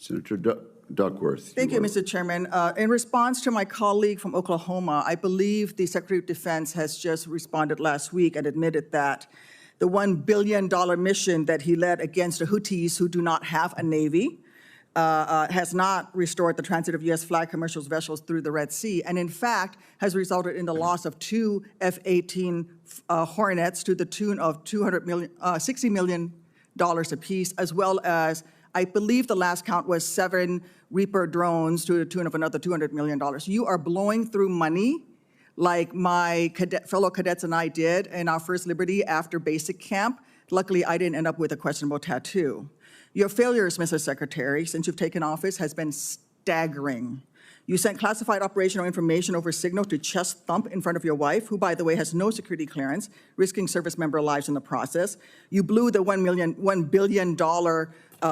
Senator Duckworth. Thank you, Mr. Chairman. In response to my colleague from Oklahoma, I believe the Secretary of Defense has just responded last week and admitted that the $1 billion mission that he led against the Houthis, who do not have a navy, has not restored the transit of U.S. flag commercial vessels through the Red Sea, and in fact has resulted in the loss of 2 F-18 Hornets to the tune of $60 million apiece, as well as, I believe the last count was 7 Reaper drones to the tune of another $200 million. You are blowing through money like my fellow cadets and I did in our first Liberty after basic camp. Luckily, I didn't end up with a questionable tattoo. Your failures, Mr. Secretary, since you've taken office has been staggering. You sent classified operational information over Signal to chest thump in front of your wife, who, by the way, has no security clearance, risking service member lives in the process. You blew the $1 billion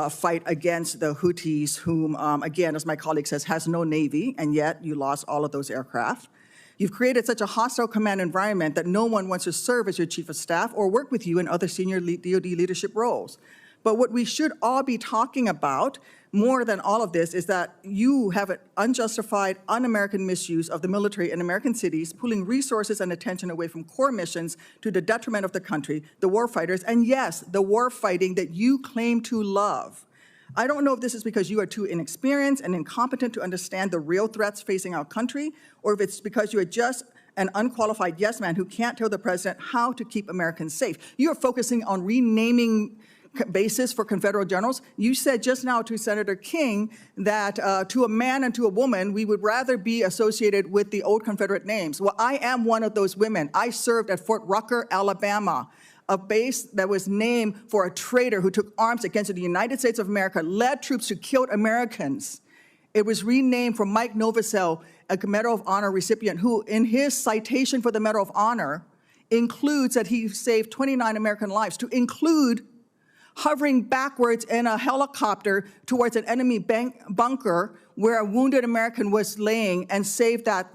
fight against the Houthis, whom, again, as my colleague says, has no navy, and yet you lost all of those aircraft. You've created such a hostile command environment that no one wants to serve as your chief of staff or work with you in other senior DoD leadership roles. But what we should all be talking about more than all of this is that you have an unjustified, un-American misuse of the military in American cities, pulling resources and attention away from core missions to the detriment of the country, the war fighters, and yes, the war fighting that you claim to love. I don't know if this is because you are too inexperienced and incompetent to understand the real threats facing our country, or if it's because you are just an unqualified yes man who can't tell the president how to keep Americans safe. You are focusing on renaming basis for Confederate generals. You said just now to Senator King that to a man and to a woman, we would rather be associated with the old Confederate names. Well, I am one of those women. I served at Fort Rucker, Alabama, a base that was named for a traitor who took arms against the United States of America, led troops who killed Americans. It was renamed for Mike Novosel, a Medal of Honor recipient, who in his citation for the Medal of Honor includes that he saved 29 American lives, to include hovering backwards in a helicopter towards an enemy bunker where a wounded American was laying and saved that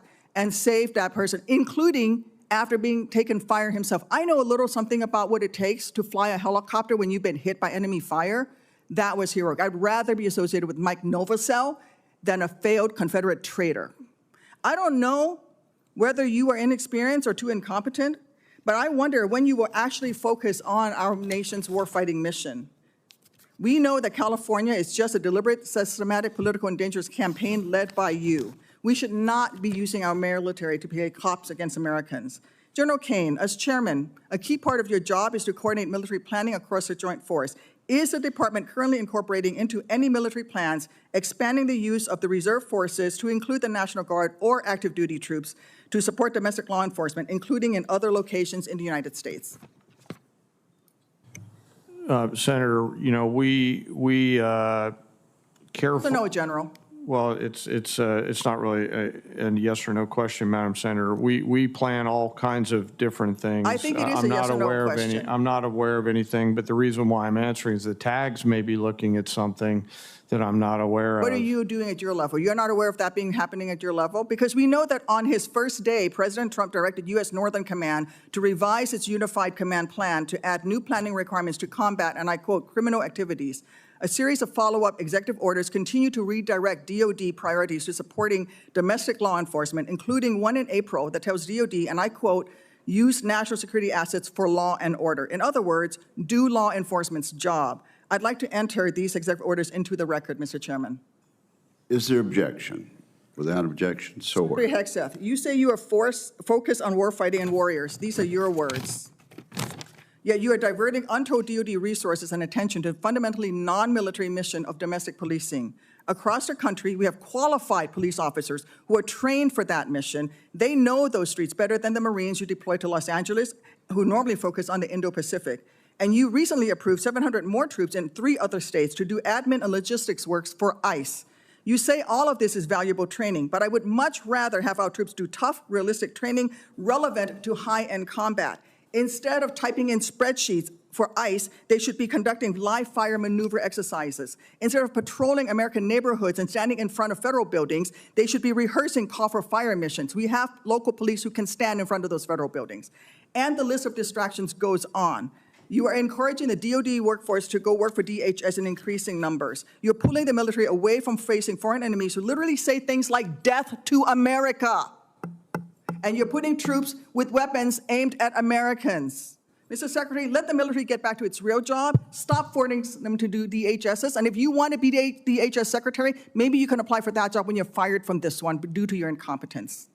person, including after being taken fire himself. I know a little something about what it takes to fly a helicopter when you've been hit by enemy fire. That was heroic. I'd rather be associated with Mike Novosel than a failed Confederate traitor. I don't know whether you are inexperienced or too incompetent, but I wonder when you will actually focus on our nation's warfighting mission. We know that California is just a deliberate, systematic, political and dangerous campaign led by you. We should not be using our military to play cops against Americans. General Kane, as chairman, a key part of your job is to coordinate military planning across the joint force. Is the department currently incorporating into any military plans expanding the use of the reserve forces to include the National Guard or active duty troops to support domestic law enforcement, including in other locations in the United States? Senator, you know, we careful. No, General. Well, it's not really a yes or no question, Madam Senator. We plan all kinds of different things. I think it is a yes or no question. I'm not aware of anything, but the reason why I'm answering is the tags may be looking at something that I'm not aware of. What are you doing at your level? You're not aware of that happening at your level? Because we know that on his first day, President Trump directed U.S. Northern Command to revise its unified command plan to add new planning requirements to combat, and I quote, criminal activities. A series of follow-up executive orders continue to redirect DoD priorities to supporting domestic law enforcement, including one in April that tells DoD, and I quote, use national security assets for law and order. In other words, do law enforcement's job. I'd like to enter these executive orders into the record, Mr. Chairman. Is there objection? Without objection, so ordered. Secretary Hegseth, you say you are focused on warfighting and warriors. These are your words. Yet you are diverting untold DoD resources and attention to a fundamentally non-military mission of domestic policing. Across the country, we have qualified police officers who are trained for that mission. They know those streets better than the Marines you deploy to Los Angeles, who normally focus on the Indo-Pacific. And you recently approved 700 more troops in 3 other states to do admin and logistics works for ICE. You say all of this is valuable training, but I would much rather have our troops do tough, realistic training relevant to high-end combat. Instead of typing in spreadsheets for ICE, they should be conducting live fire maneuver exercises. Instead of patrolling American neighborhoods and standing in front of federal buildings, they should be rehearsing call for fire missions. We have local police who can stand in front of those federal buildings. And the list of distractions goes on. You are encouraging the DoD workforce to go work for DHS in increasing numbers. You're pulling the military away from facing foreign enemies who literally say things like death to America. And you're putting troops with weapons aimed at Americans. Mr. Secretary, let the military get back to its real job. Stop forcing them to do DHSs. And if you want to be DHS secretary, maybe you can apply for that job when you're fired from this one due to your incompetence.